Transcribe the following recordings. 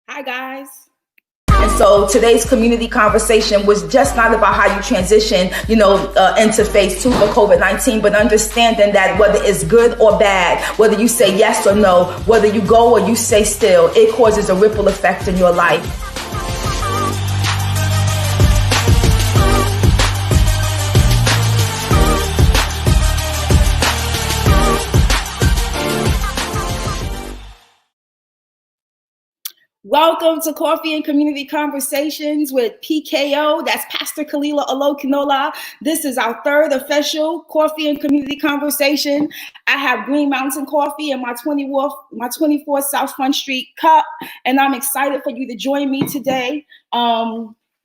Hi, guys. And so today's community conversation was just not about how you transition, into phase 2 for COVID-19, but understanding that whether it's good or bad, whether you say yes or no, whether you go or you stay still, it causes a ripple effect in your life. Welcome to Coffee and Community Conversations with PKO. That's Pastor Kalila Olokinola. This is our third official Coffee and Community Conversation. I have Green Mountain Coffee in my 24th South Front Street cup, and I'm excited for you to join me today.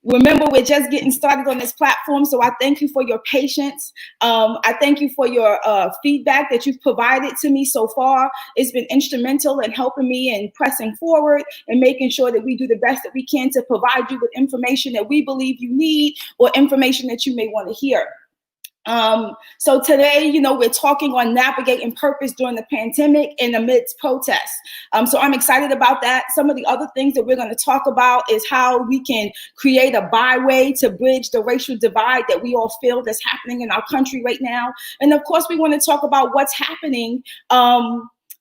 Remember, we're just getting started on this platform, so I thank you for your patience. I thank you for your feedback that you've provided to me so far. It's been instrumental in helping me in pressing forward and making sure that we do the best that we can to provide you with information that we believe you need or information that you may want to hear. So today, we're talking on navigating purpose during the pandemic and amidst protests. So I'm excited about that. Some of the other things that we're going to talk about is how we can create a byway to bridge the racial divide that we all feel that's happening in our country right now. And of course, we want to talk about what's happening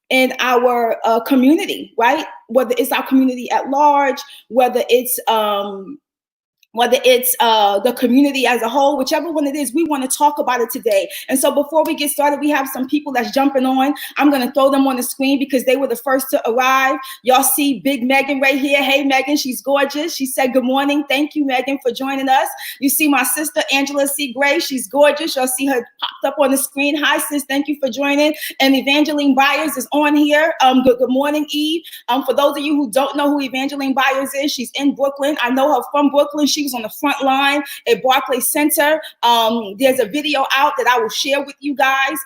in our community, right? Whether it's our community at large, whether it's the community as a whole, whichever one it is, we want to talk about it today. And so before we get started, we have some people that's jumping on. I'm going to throw them on the screen because they were the first to arrive. Y'all see Big Megan right here. Hey, Megan, she's gorgeous. She said, good morning. Thank you, Megan, for joining us. You see my sister, Angela C. Gray. She's gorgeous. Y'all see her popped up on the screen. Hi, sis. Thank you for joining. And Evangeline Byers is on here. Good morning, Eve. For those of you who don't know who Evangeline Byers is, she's in Brooklyn. I know her from Brooklyn. She was on the front line at Barclays Center. There's a video out that I will share with you guys.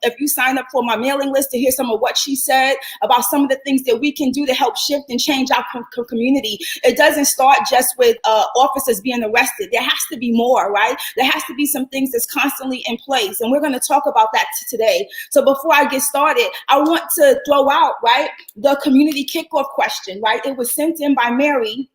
If you sign up for my mailing list to hear some of what she said about some of the things that we can do to help shift and change our community. It doesn't start just with officers being arrested. There has to be more, right? There has to be some things that's constantly in place. And we're going to talk about that today. So before I get started, I want to throw out, right, the community kickoff question, right? It was sent in by Mary.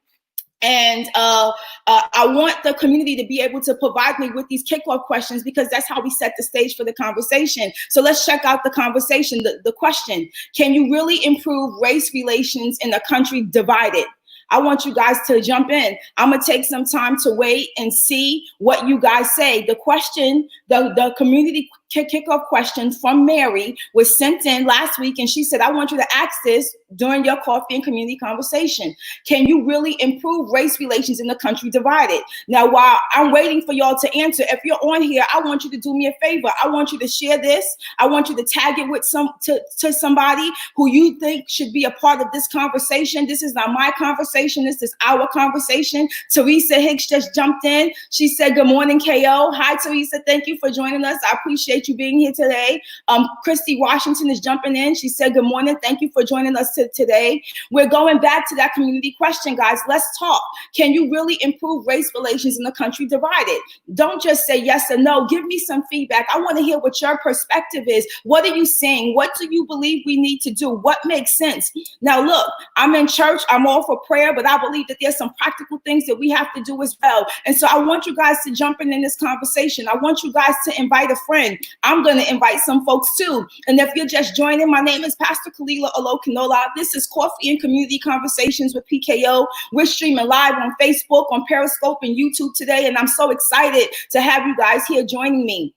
And I want the community to be able to provide me with these kickoff questions because that's how we set the stage for the conversation. So let's check out the conversation. The question, can you really improve race relations in a country divided? I want you guys to jump in. I'm going to take some time to wait and see what you guys say. The question, the community kickoff question from Mary was sent in last week, and she said, I want you to ask this during your coffee and community conversation. Can you really improve race relations in the country divided? Now, while I'm waiting for y'all to answer, if you're on here, I want you to do me a favor. I want you to share this. I want you to tag it with to somebody who you think should be a part of this conversation. This is not my conversation. This is our conversation. Teresa Hicks just jumped in. She said, good morning, KO. Hi, Teresa. Thank you for joining us. I appreciate you being here today. Christy Washington is jumping in. She said, good morning. Thank you for joining us today. We're going back to that community question, guys. Let's talk. Can you really improve race relations in the country divided? Don't just say yes or no. Give me some feedback. I want to hear what your perspective is. What are you saying? What do you believe we need to do? What makes sense? Now, look, I'm in church. I'm all for prayer, but I believe that there's some practical things that we have to do as well. And so I want you guys to jump in this conversation. I want you guys to invite a friend. I'm going to invite some folks too. And if you're just joining, my name is Pastor Kalila Olokinola. This is Coffee and Community Conversations with PKO. We're streaming live on Facebook, on Periscope, and YouTube today. And I'm so excited to have you guys here joining me.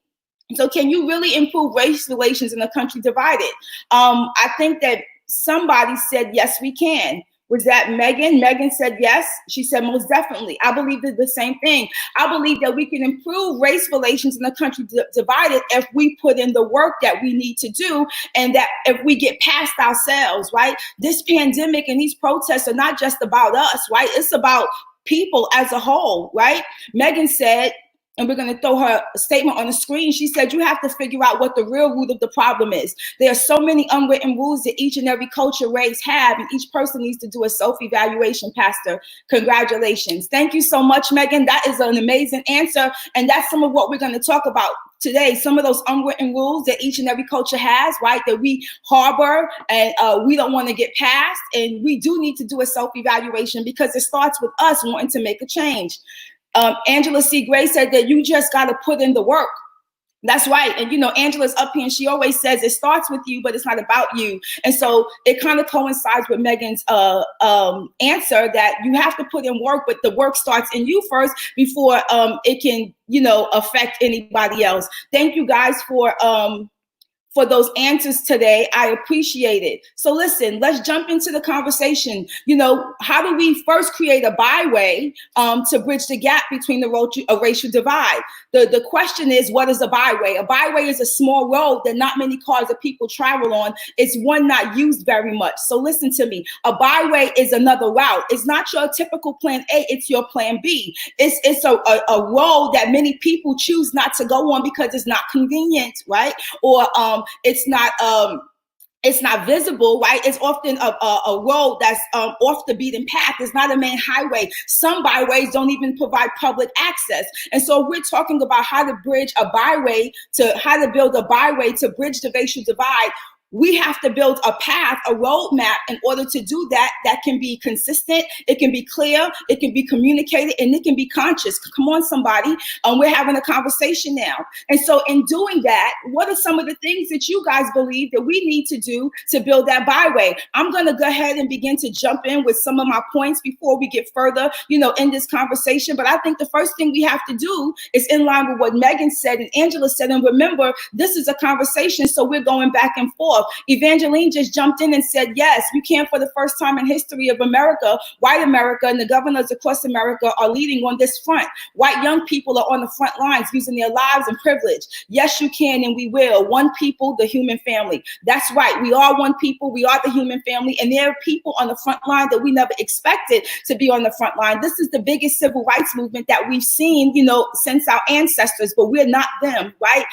So can you really improve race relations in a country divided? I think that somebody said, yes, we can. Was that Megan? Megan said yes. She said most definitely. I believe the same thing. I believe that we can improve race relations in the country divided if we put in the work that we need to do, and that if we get past ourselves, right? This pandemic and these protests are not just about us, right? It's about people as a whole, right? Megan said, and we're going to throw her statement on the screen. She said, you have to figure out what the real root of the problem is. There are so many unwritten rules that each and every culture, race have, and each person needs to do a self-evaluation, Pastor. Congratulations. Thank you so much, Megan. That is an amazing answer. And that's some of what we're going to talk about. today, some of those unwritten rules that each and every culture has, right, that we harbor and we don't want to get past. And we do need to do a self-evaluation because it starts with us wanting to make a change. Angela C. Gray said that you just got to put in the work. That's right. And, you know, Angela's up here and she always says it starts with you, but it's not about you. And so it kind of coincides with Megan's answer that you have to put in work, but the work starts in you first before it can, you know, affect anybody else. Thank you guys for those answers today. I appreciate it. So listen, let's jump into the conversation. You know, how do we first create a byway to bridge the gap between the racial divide? The question is, what is a byway? A byway is a small road that not many cars or people travel on. It's one not used very much. So listen to me. A byway is another route. It's not your typical plan A, it's your plan B. It's a road that many people choose not to go on because it's not convenient, right? Or it's not visible, right? It's often a road that's off the beaten path. It's not a main highway. Some byways don't even provide public access. And so we're talking about how to build a byway to bridge the racial divide. We have to build a path, a roadmap in order to do that can be consistent, it can be clear, it can be communicated, and it can be conscious. Come on, somebody. We're having a conversation now. And so in doing that, what are some of the things that you guys believe that we need to do to build that byway? I'm going to go ahead and begin to jump in with some of my points before we get further, you know, in this conversation. But I think the first thing we have to do is in line with what Megan said and Angela said. And remember, this is a conversation, so we're going back and forth. Evangeline just jumped in and said, yes, you can. For the first time in history of America, white America and the governors across America are leading on this front. White young people are on the front lines using their lives and privilege. Yes, you can, and we will. One people, the human family. That's right. We are one people. We are the human family. And there are people on the front line that we never expected to be on the front line. This is the biggest civil rights movement that we've seen, you know, since our ancestors, but we're not them, right?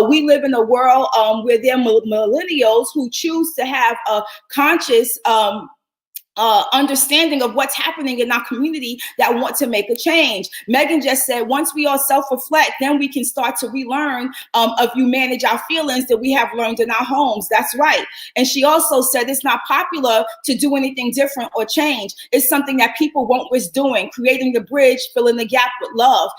We live in a world where there are millennials who choose to have a conscious understanding of what's happening in our community that want to make a change. Megan just said, once we all self-reflect, then we can start to relearn if you manage our feelings that we have learned in our homes. That's right. And she also said it's not popular to do anything different or change. It's something that people won't risk doing, creating the bridge, filling the gap with love.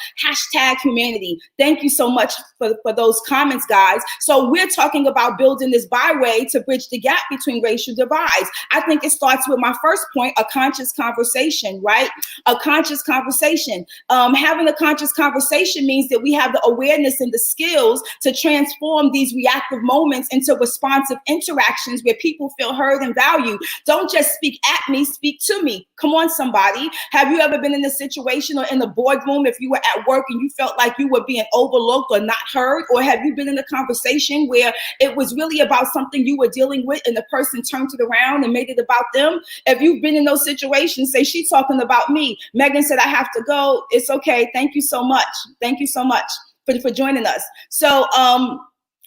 #humanity. Thank you so much for those comments, guys. So we're talking about building this byway to bridge the gap between racial divides. I think it starts with my first point, a conscious conversation, right? A conscious conversation. Having a conscious conversation means that we have the awareness and the skills to transform these reactive moments into responsive interactions where people feel heard and valued. Don't just speak at me, speak to me. Come on, somebody. Have you ever been in a situation or in a boardroom if you were at work and you felt like you were being overlooked or not heard? Or have you been in a conversation where it was really about something you were dealing with and the person turned it around and made it about them? If you've been in those situations, say, she's talking about me. Megan said, I have to go. It's okay. Thank you so much. Thank you so much for joining us. So,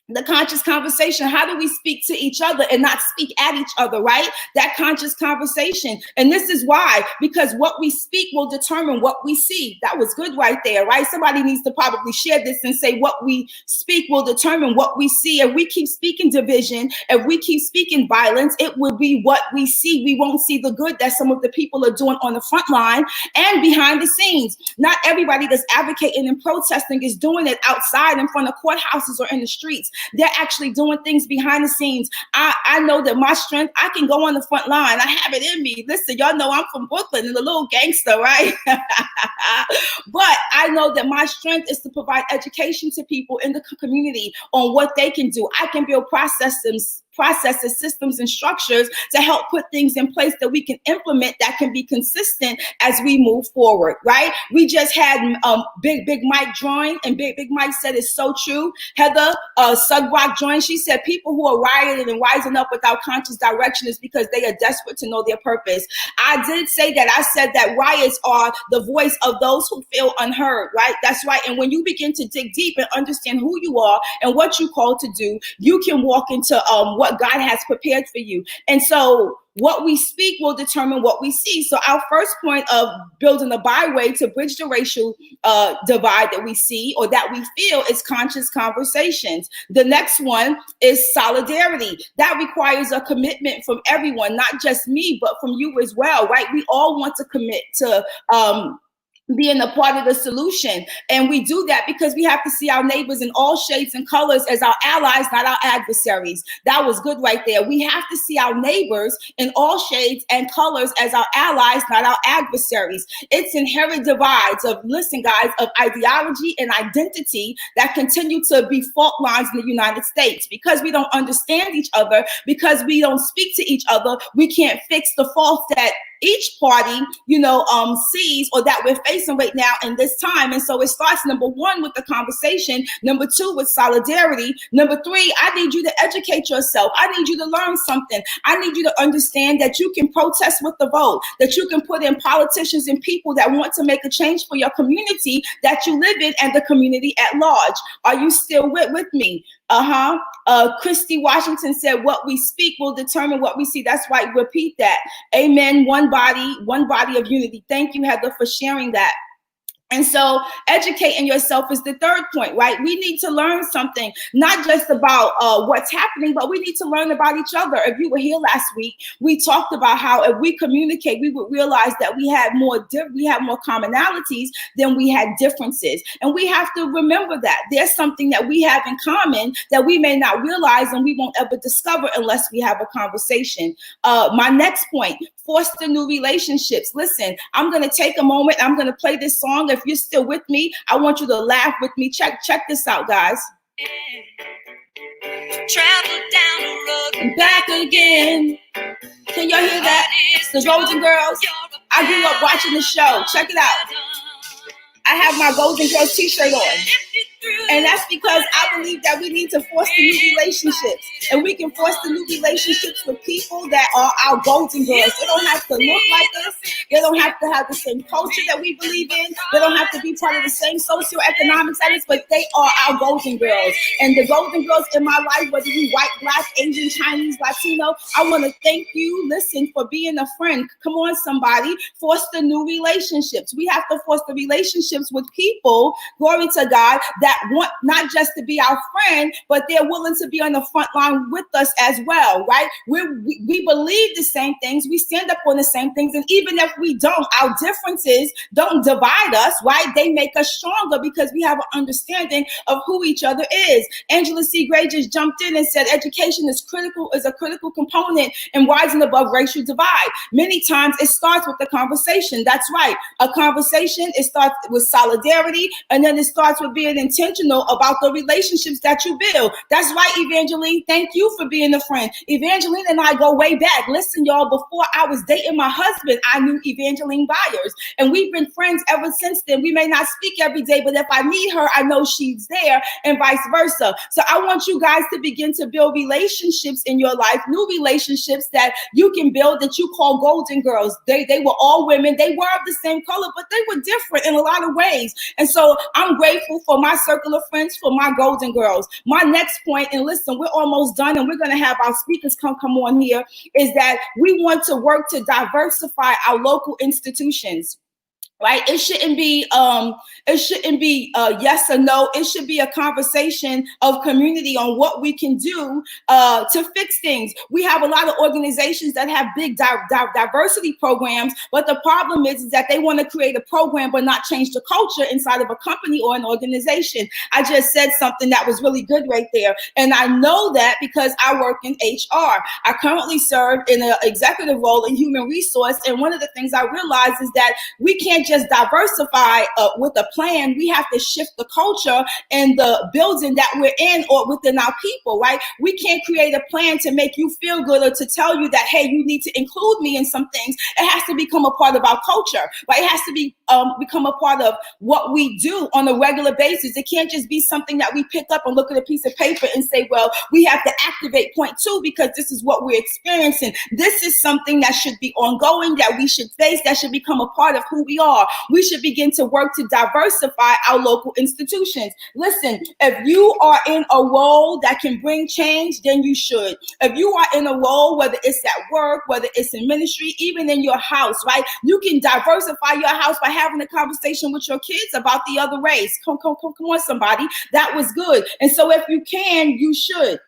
the conscious conversation, how do we speak to each other and not speak at each other, right? That conscious conversation. And this is why, because what we speak will determine what we see. That was good right there, right? Somebody needs to probably share this and say what we speak will determine what we see. If we keep speaking division, if we keep speaking violence, it will be what we see. We won't see the good that some of the people are doing on the front line and behind the scenes. Not everybody that's advocating and protesting is doing it outside in front of courthouses or in the streets. They're actually doing things behind the scenes. I know that my strength, I can go on the front line. I have it in me. Listen, y'all know I'm from Brooklyn and a little gangster, right? But I know that my strength is to provide education to people in the community on what they can do. I can build processes, systems, and structures to help put things in place that we can implement that can be consistent as we move forward, right? We just had Big Mike join, and Big Mike said it's so true. Heather Sugrock joined. She said people who are rioting and rising up without conscious direction is because they are desperate to know their purpose. I did say that. I said that riots are the voice of those who feel unheard, right? That's right. And when you begin to dig deep and understand who you are and what you called to do, you can walk into what God has prepared for you. And so what we speak will determine what we see. So our first point of building a byway to bridge the racial divide that we see or that we feel is conscious conversations. The next one is solidarity. That requires a commitment from everyone, not just me, but from you as well, right? We all want to commit to being a part of the solution. And we do that because we have to see our neighbors in all shades and colors as our allies, not our adversaries. That was good right there. We have to see our neighbors in all shades and colors as our allies, not our adversaries. It's inherent divides of, listen, guys, of ideology and identity that continue to be fault lines in the United States. Because we don't understand each other, because we don't speak to each other, we can't fix the faults that each party, sees or that we're facing right now in this time. And so it starts, number one, with the conversation. Number two, with solidarity. Number three, I need you to educate yourself. I need you to learn something. I need you to understand that you can protest with the vote, that you can put in politicians and people that want to make a change for your community that you live in and the community at large. Are you still with me? Christy Washington said, what we speak will determine what we see. That's right. Repeat that. Amen. One body of unity. Thank you, Heather, for sharing that. And so educating yourself is the third point, right? We need to learn something, not just about what's happening, but we need to learn about each other. If you were here last week, we talked about how if we communicate, we would realize that we had more commonalities than we had differences. And we have to remember that there's something that we have in common that we may not realize and we won't ever discover unless we have a conversation. My next point, foster new relationships. Listen, I'm going to take a moment. I'm going to play this song. If you're still with me, I want you to laugh with me. Check this out, guys. Travel down the road and back again. Can y'all hear that? The Golden Girls. I grew up watching the show. Check it out. I have my Golden Girls t-shirt on. And that's because I believe that we need to foster new relationships. And we can foster new relationships with people that are our Golden Girls. They don't have to look like us. They don't have to have the same culture that we believe in. They don't have to be part of the same socioeconomic status, but they are our Golden Girls. And the Golden Girls in my life, whether you white, black, Asian, Chinese, Latino, I want to thank you, listen, for being a friend. Come on, somebody. Foster new relationships. We have to foster relationships with people, glory to God, that want not just to be our friend, but they're willing to be on the front line with us as well, right? We believe the same things. We stand up on the same things. And even if we don't, our differences don't divide us, right? They make us stronger because we have an understanding of who each other is. Angela C. Gray just jumped in and said education is a critical component in rising above racial divide. Many times it starts with the conversation. That's right. A conversation, it starts with solidarity, and then it starts with being intentional about the relationships that you build. That's right, Evangeline. Thank you for being a friend. Evangeline and I go way back. Listen, y'all, before I was dating my husband, I knew Evangeline Byers, and we've been friends ever since then. We may not speak every day, but if I need her, I know she's there, and vice versa. So I want you guys to begin to build relationships in your life, new relationships that you can build that you call Golden Girls. They were all women. They were of the same color, but they were different in a lot of ways. And so I'm grateful for my circle of friends, for my Golden Girls. My next point, and listen, we're almost done and we're going to have our speakers come on here, is that we want to work to diversify our local institutions. Right? It shouldn't be yes or no. It should be a conversation of community on what we can do to fix things. We have a lot of organizations that have big diversity programs, but the problem is that they want to create a program but not change the culture inside of a company or an organization. I just said something that was really good right there. And I know that because I work in HR. I currently serve in an executive role in human resource. And one of the things I realized is that we can't just diversify with a plan. We have to shift the culture in the building that we're in or within our people, right? We can't create a plan to make you feel good or to tell you that, hey, you need to include me in some things. It has to become a part of our culture, right? It has to be become a part of what we do on a regular basis. It can't just be something that we pick up and look at a piece of paper and say, well, we have to activate point 2 because this is what we're experiencing. This is something that should be ongoing, that we should face, that should become a part of who we are. are, we should begin to work to diversify our local institutions. Listen, if you are in a role that can bring change, then you should. If you are in a role, whether it's at work, whether it's in ministry, even in your house, right? You can diversify your house by having a conversation with your kids about the other race. Come on, somebody. That was good. And so if you can, you should.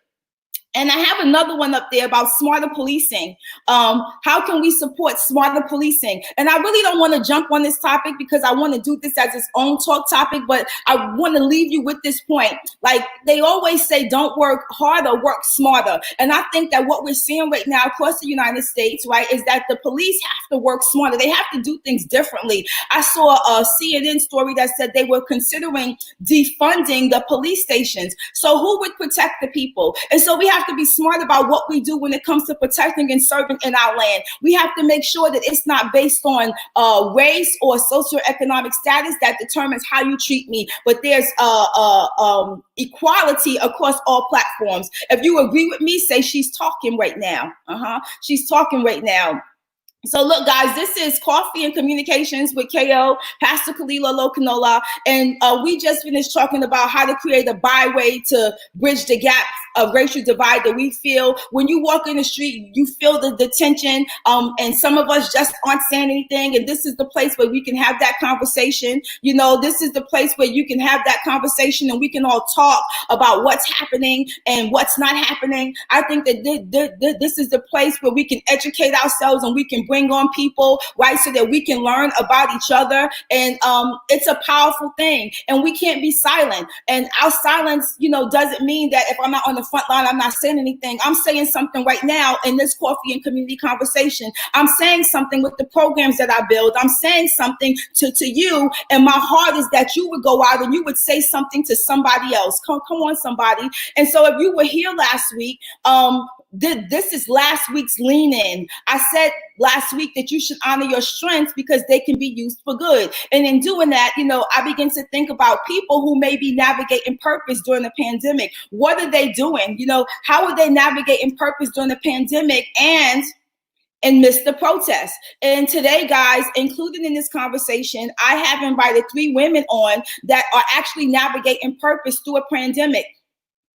And I have another one up there about smarter policing. How can we support smarter policing? And I really don't want to jump on this topic because I want to do this as its own talk topic, but I want to leave you with this point. Like they always say, don't work harder, work smarter. And I think that what we're seeing right now across the United States, right, is that the police have to work smarter. They have to do things differently. I saw a CNN story that said they were considering defunding the police stations. So who would protect the people? And so we have to be smart about what we do when it comes to protecting and serving in our land. We have to make sure that it's not based on race or socioeconomic status that determines how you treat me, but there's equality across all platforms. If you agree with me, say she's talking right now. She's talking right now. So look, guys, this is Coffee and Communications with KO, Pastor Kalila Lokanola, and we just finished talking about how to create a byway to bridge the gap of racial divide that we feel. When you walk in the street, you feel the tension, and some of us just aren't saying anything, and this is the place where we can have that conversation. You know, this is the place where you can have that conversation and we can all talk about what's happening and what's not happening. I think that this is the place where we can educate ourselves and we can bring on people, right, so that we can learn about each other. And it's a powerful thing, and we can't be silent. And our silence, you know, doesn't mean that if I'm not on the front line, I'm not saying anything. I'm saying something right now in this coffee and community conversation. I'm saying something with the programs that I build. I'm saying something to you, and my heart is that you would go out and you would say something to somebody else. Come on, somebody. And so if you were here last week, this is last week's lean in. I said last week that you should honor your strengths because they can be used for good. And in doing that, you know, I begin to think about people who may be navigating purpose during the pandemic. What are they doing? You know, how are they navigating purpose during the pandemic and miss the protest? And today, guys, included in this conversation, I have invited 3 women on that are actually navigating purpose through a pandemic.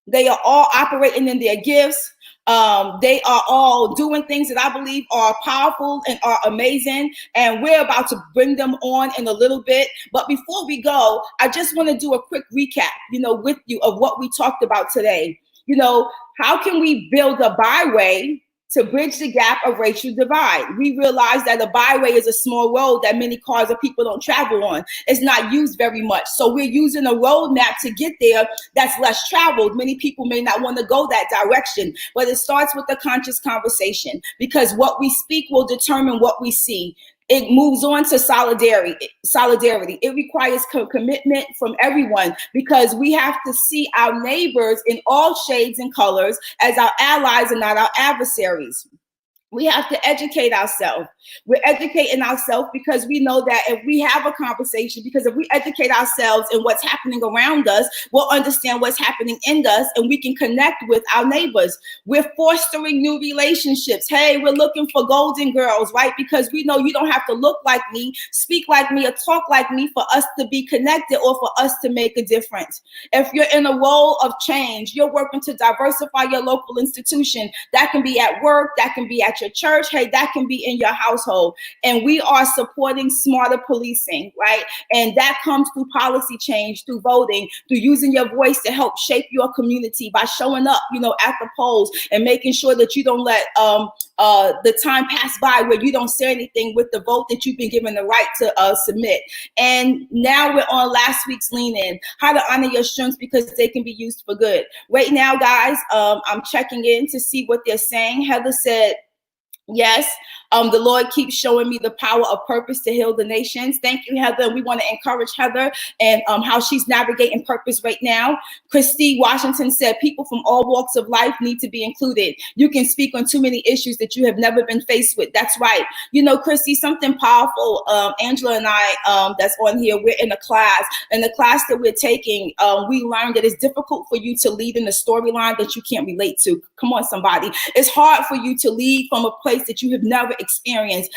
They are all operating in their gifts. They are all doing things that I believe are powerful and are amazing. And we're about to bring them on in a little bit. But before we go, I just want to do a quick recap, you know, with you of what we talked about today. You know, how can we build a byway to bridge the gap of racial divide? We realize that a byway is a small road that many cars or people don't travel on. It's not used very much. So we're using a roadmap to get there that's less traveled. Many people may not want to go that direction, but it starts with a conscious conversation, because what we speak will determine what we see. It moves on to solidarity. It requires commitment from everyone, because we have to see our neighbors in all shades and colors as our allies and not our adversaries. We have to educate ourselves. We're educating ourselves because we know that if we have a conversation, because if we educate ourselves in what's happening around us, we'll understand what's happening in us, and we can connect with our neighbors. We're fostering new relationships. Hey, we're looking for golden girls, right? Because we know you don't have to look like me, speak like me, or talk like me for us to be connected or for us to make a difference. If you're in a role of change, you're working to diversify your local institution. That can be at work, that can be at your church, hey, that can be in your household. And we are supporting smarter policing, right? And that comes through policy change, through voting, through using your voice to help shape your community by showing up, you know, at the polls and making sure that you don't let the time pass by where you don't say anything with the vote that you've been given the right to submit. And now we're on last week's lean in, how to honor your strengths because they can be used for good. Right now, guys, I'm checking in to see what they're saying. Heather said, yes, the Lord keeps showing me the power of purpose to heal the nations. Thank you, Heather. We want to encourage Heather and how she's navigating purpose right now. Christy Washington said, people from all walks of life need to be included. You can speak on too many issues that you have never been faced with. That's right. You know, Christy, something powerful. Angela and I, that's on here, we're in a class. In the class that we're taking, we learned that it's difficult for you to lead in a storyline that you can't relate to. Come on, somebody. It's hard for you to lead from a place place that you have never experienced.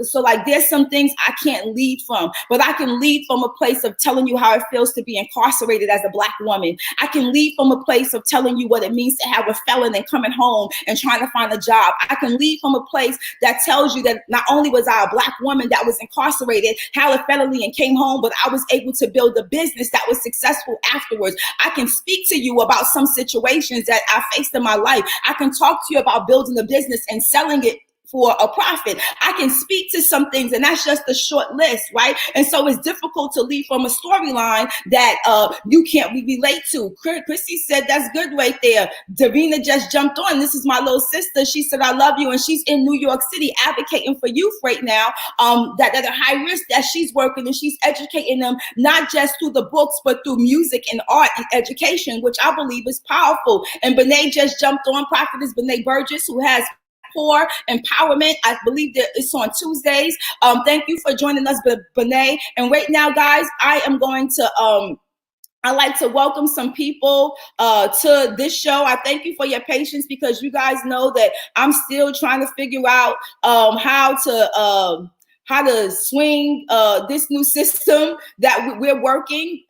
So like there's some things I can't lead from, but I can lead from a place of telling you how it feels to be incarcerated as a Black woman. I can lead from a place of telling you what it means to have a felon and coming home and trying to find a job. I can lead from a place that tells you that not only was I a Black woman that was incarcerated, had a felony and came home, but I was able to build a business that was successful afterwards. I can speak to you about some situations that I faced in my life. I can talk to you about building a business and selling it for a profit. I can speak to some things, and that's just a short list, right? And so it's difficult to lead from a storyline that you can't relate to. Chrissy said that's good right there. Davina just jumped on. This is my little sister. She said, I love you. And she's in New York City advocating for youth right now that are high risk, that she's working and she's educating them, not just through the books, but through music and art and education, which I believe is powerful. And Benet just jumped on. Prophetess Benet Burgess, who has Poor Empowerment. I believe that it's on Tuesdays. Thank you for joining us, Benet. And right now, guys, I am going to I'd like to welcome some people to this show. I thank you for your patience, because you guys know that I'm still trying to figure out how to swing this new system that we're working,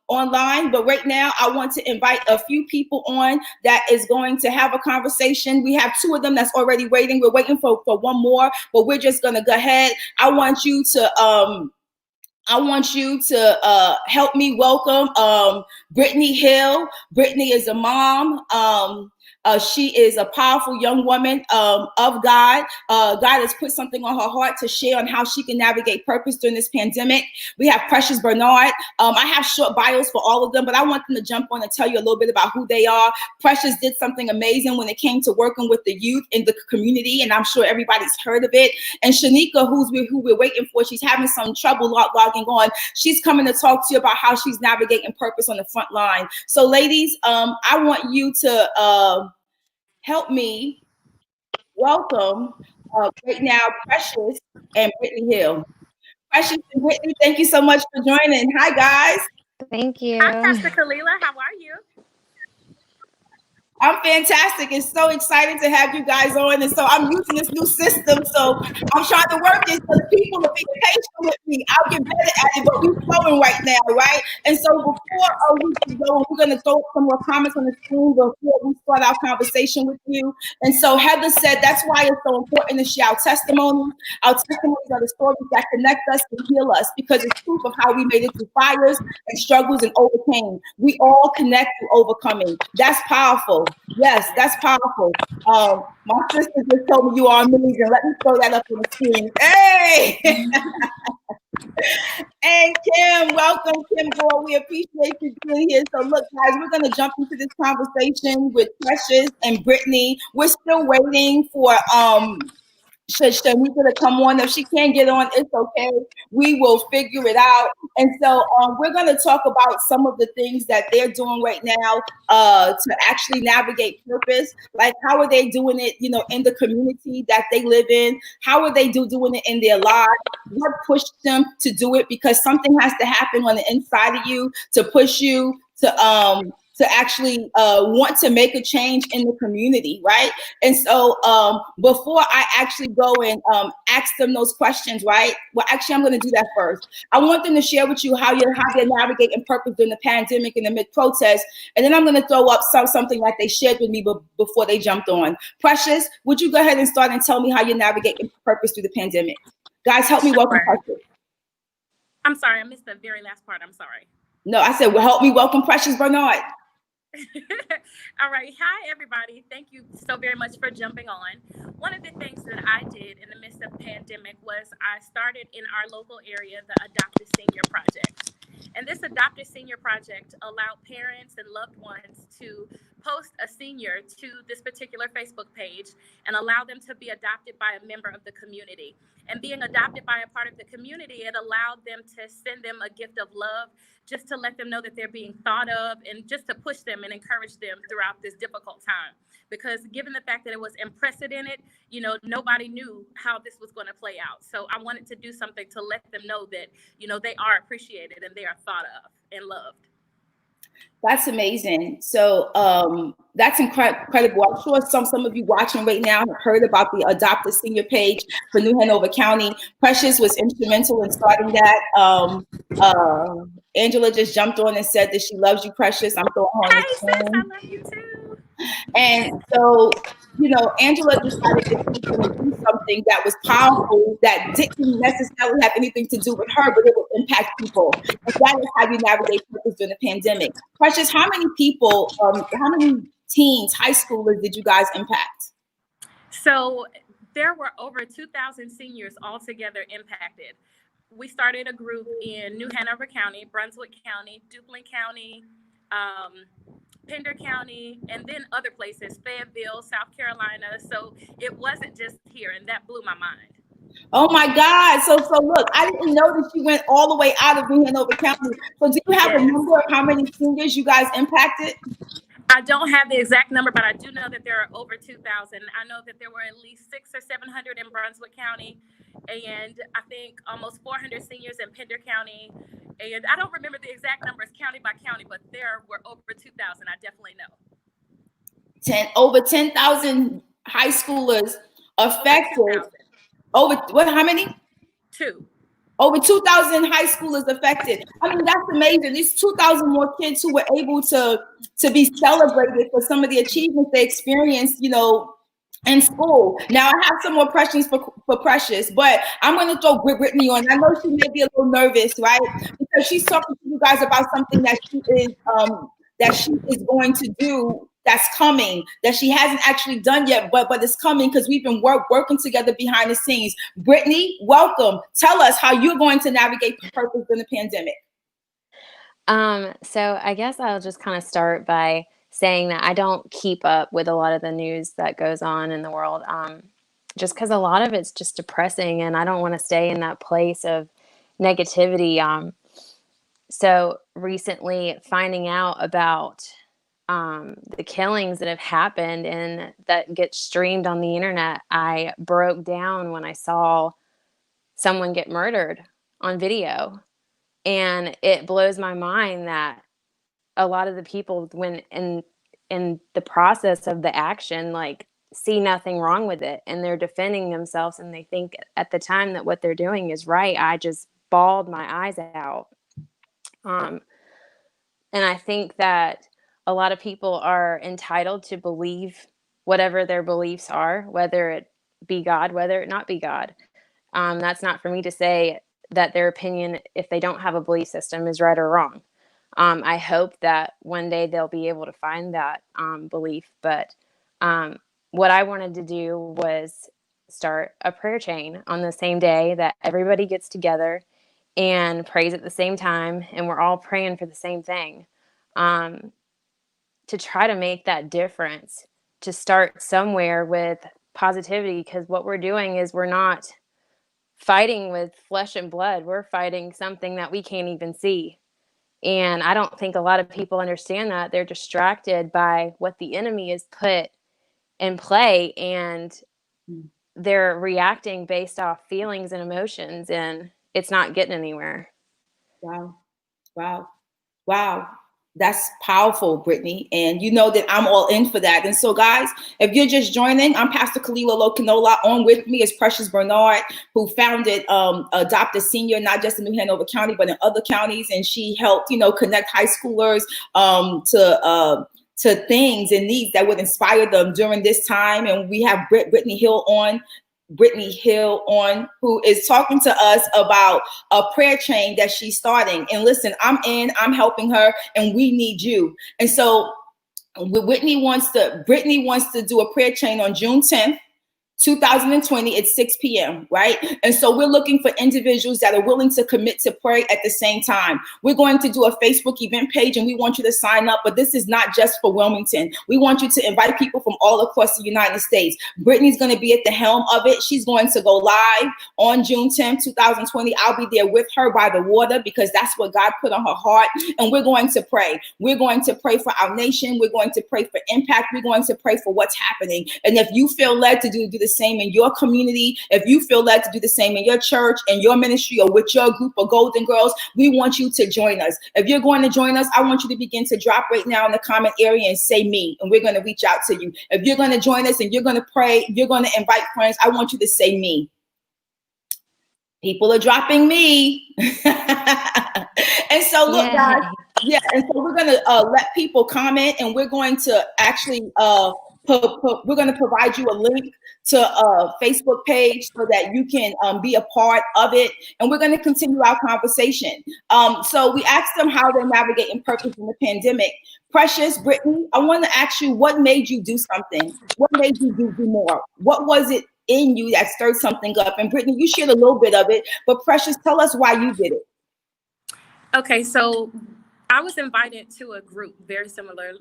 online. But right now, I want to invite a few people on that is going to have a conversation. We have two of them that's already waiting. We're waiting for one more, but we're just going to go ahead. I want you to help me welcome Brittany Hill. Brittany is a mom. She is a powerful young woman of God. God has put something on her heart to share on how she can navigate purpose during this pandemic. We have Precious Bernard. I have short bios for all of them, but I want them to jump on and tell you a little bit about who they are. Precious did something amazing when it came to working with the youth in the community, and I'm sure everybody's heard of it. And Shanika, who we're waiting for, she's having some trouble logging on. She's coming to talk to you about how she's navigating purpose on the front line. So ladies, I want you to help me welcome right now Precious and Brittany Hill. Precious and Brittany, thank you so much for joining. Hi, guys. Thank you. Hi, Pastor Kalila. How are you? I'm fantastic and so excited to have you guys on. And so I'm using this new system. So I'm trying to work this for the people to be patient with me. I'll get better at it, but we're flowing right now, right? And so before we go, we're going to throw some more comments on the screen before we start our conversation with you. And so Heather said that's why it's so important to share our testimonies. Our testimonies are the stories that connect us and heal us, because it's proof of how we made it through fires and struggles and overcame. We all connect through overcoming. That's powerful. Yes, that's powerful. My sister just told me you are amazing. Let me throw that up on the screen. Hey! Hey, Kim, welcome, Kim Gore. We appreciate you being here. So look, guys, we're going to jump into this conversation with Precious and Brittany. We're still waiting for Shanika to come on. If she can't get on, it's okay. We will figure it out. And so we're going to talk about some of the things that they're doing right now to actually navigate purpose. Like, how are they doing it, in the community that they live in? How are they doing it in their lives? What pushed them to do it? Because something has to happen on the inside of you to push you to actually want to make a change in the community, right? And so before I actually go and ask them those questions, right? Well, actually, I'm going to do that first. I want them to share with you how they're navigating purpose during the pandemic and amid protests, and then I'm going to throw up something like they shared with me before they jumped on. Precious, would you go ahead and start and tell me how you're navigating purpose through the pandemic? Guys, help me welcome Precious. I'm sorry, I missed the very last part. I'm sorry. No, I said, well, help me welcome Precious Bernard. All right. Hi, everybody. Thank you so very much for jumping on. One of the things that I did in the midst of the pandemic was I started in our local area the Adopt a Senior Project. And this Adopt a Senior Project allowed parents and loved ones to post a senior to this particular Facebook page and allow them to be adopted by a member of the community. And being adopted by a part of the community, it allowed them to send them a gift of love, just to let them know that they're being thought of, and just to push them and encourage them throughout this difficult time. Because given the fact that it was unprecedented, nobody knew how this was going to play out. So I wanted to do something to let them know that, they are appreciated and they are thought of and loved. That's amazing. So that's incredible. I'm sure some of you watching right now have heard about the Adopt a Senior page for New Hanover County. Precious was instrumental in starting that. Angela just jumped on and said that she loves you, Precious. I'm throwing her on Hey, the sis, I screen. love you too. And so, you know, Angela decided that she was going to do something that was powerful, that didn't necessarily have anything to do with her, but it would impact people. And that is how you navigate purpose during the pandemic. Precious, how many people, how many teens, high schoolers did you guys impact? So there were over 2,000 seniors altogether impacted. We started a group in New Hanover County, Brunswick County, Duplin County, Pender County, and then other places, Fayetteville, South Carolina. So it wasn't just here, and that blew my mind. Oh my God. So look, I didn't know that you went all the way out of New Hanover County. So do you have a number of how many seniors you guys impacted? I don't have the exact number, but I do know that there are over 2,000. I know that there were at least 600 or 700 in Brunswick County, and I think almost 400 seniors in Pender County. And I don't remember the exact numbers county by county, but there were over 2,000. I definitely know. Over 10,000 high schoolers affected. Over what? How many? 2. Over 2,000 high schoolers affected. I mean, that's amazing. There's 2,000 more kids who were able to be celebrated for some of the achievements they experienced, you know, in school. Now, I have some more questions for Precious, but I'm going to throw Brittany on. I know she may be a little nervous, right? Because she's talking to you guys about something that she is going to do, that's coming, that she hasn't actually done yet, but it's coming because we've been working together behind the scenes. Brittany, welcome. Tell us how you're going to navigate purpose in the pandemic. So I guess I'll just kind of start by saying that I don't keep up with a lot of the news that goes on in the world, just because a lot of it's just depressing, and I don't want to stay in that place of negativity. So recently, finding out about the killings that have happened and that get streamed on the internet, I broke down when I saw someone get murdered on video. And it blows my mind that a lot of the people, when in the process of the action, like, see nothing wrong with it, and they're defending themselves, and they think at the time that what they're doing is right. I just bawled my eyes out. And I think that a lot of people are entitled to believe whatever their beliefs are, whether it be God, whether it not be God. That's not for me to say that their opinion, if they don't have a belief system, is right or wrong. I hope that one day they'll be able to find that belief. But what I wanted to do was start a prayer chain on the same day that everybody gets together and prays at the same time, and we're all praying for the same thing, to try to make that difference, to start somewhere with positivity, because what we're doing is we're not fighting with flesh and blood. We're fighting something that we can't even see. And I don't think a lot of people understand that. They're distracted by what the enemy has put in play, and they're reacting based off feelings and emotions, and it's not getting anywhere. Wow. That's powerful, Brittany. And you know that I'm all in for that. And so, guys, if you're just joining, I'm Pastor Kalila Lokinola. On with me is Precious Bernard, who founded Adopt a Senior, not just in New Hanover County, but in other counties. And she helped, you know, connect high schoolers to things and needs that would inspire them during this time. And we have Brittany Hill on, who is talking to us about a prayer chain that she's starting. And listen, I'm helping her, and we need you. And so Brittany wants to do a prayer chain on June 10th. 2020 at 6 p.m., right? And so we're looking for individuals that are willing to commit to pray at the same time. We're going to do a Facebook event page, and we want you to sign up, but this is not just for Wilmington. We want you to invite people from all across the United States. Brittany's going to be at the helm of it. She's going to go live on June 10th, 2020. I'll be there with her by the water, because that's what God put on her heart. And we're going to pray. We're going to pray for our nation. We're going to pray for impact. We're going to pray for what's happening. And if you feel led to do the the same in your community, if you feel led to do the same in your church, in your ministry, or with your group of Golden Girls, we want you to join us. If you're going to join us, I want you to begin to drop right now in the comment area and say me, and we're going to reach out to you. If you're going to join us and you're going to pray, you're going to invite friends, I want you to say me. People are dropping me. And so look, guys, yeah, and so we're going to let people comment, and we're going to actually we're going to provide you a link to a Facebook page so that you can be a part of it, and we're going to continue our conversation. So we asked them how they're navigating purpose in the pandemic. Precious, Brittany, I want to ask you, what made you do something? What made you do more? What was it in you that stirred something up? And Brittany, you shared a little bit of it, but Precious, tell us why you did it. Okay, so I was invited to a group very similar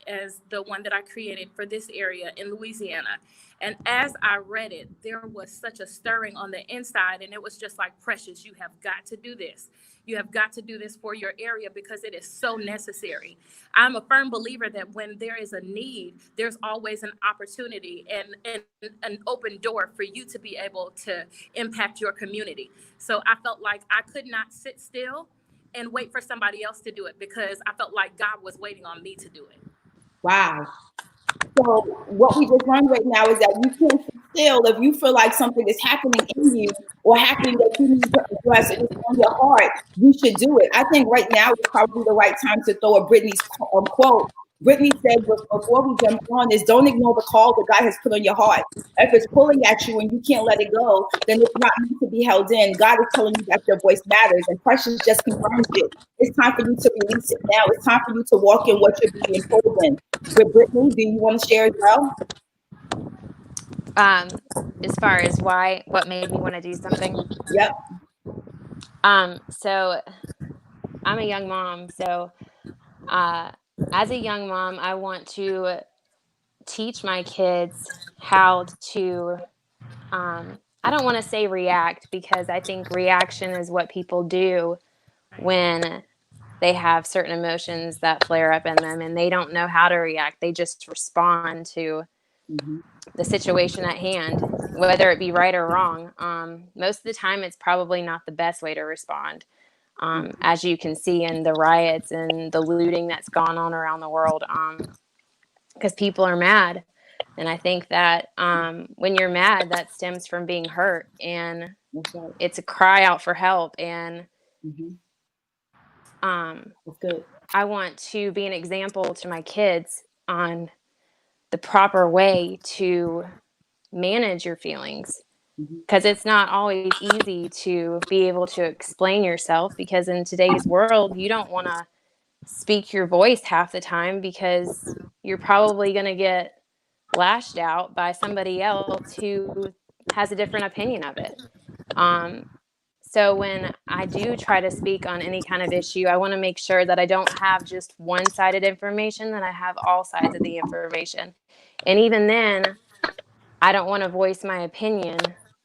as the one that I created for this area in Louisiana. And as I read it, there was such a stirring on the inside. And it was just like, Precious, you have got to do this. You have got to do this for your area because it is so necessary. I'm a firm believer that when there is a need, there's always an opportunity and an open door for you to be able to impact your community. So I felt like I could not sit still and wait for somebody else to do it because I felt like God was waiting on me to do it. Wow. So what we just learned right now is that you can't sit still if you feel like something is happening in you or happening that you need to address it on your heart. You should do it. I think right now is probably the right time to throw a Brittany's quote. Brittany said before we jump on is, don't ignore the call that God has put on your heart. If it's pulling at you and you can't let it go, then it's not meant to be held in. God is telling you that your voice matters, and Precious just confirms it. It's time for you to release it now. It's time for you to walk in what you're being told in. With Brittany, do you want to share as well? As far as what made me want to do something? Yep. So I'm a young mom. So as a young mom, I want to teach my kids how to, I don't want to say react, because I think reaction is what people do when they have certain emotions that flare up in them and they don't know how to react. They just respond to the situation at hand, whether it be right or wrong. Most of the time, it's probably not the best way to respond. As you can see in the riots and the looting that's gone on around the world, because people are mad. And I think that when you're mad, that stems from being hurt, and it's a cry out for help. And I want to be an example to my kids on the proper way to manage your feelings, because it's not always easy to be able to explain yourself, because in today's world, you don't want to speak your voice half the time because you're probably going to get lashed out by somebody else who has a different opinion of it. So when I do try to speak on any kind of issue, I want to make sure that I don't have just one-sided information, that I have all sides of the information. And even then, I don't want to voice my opinion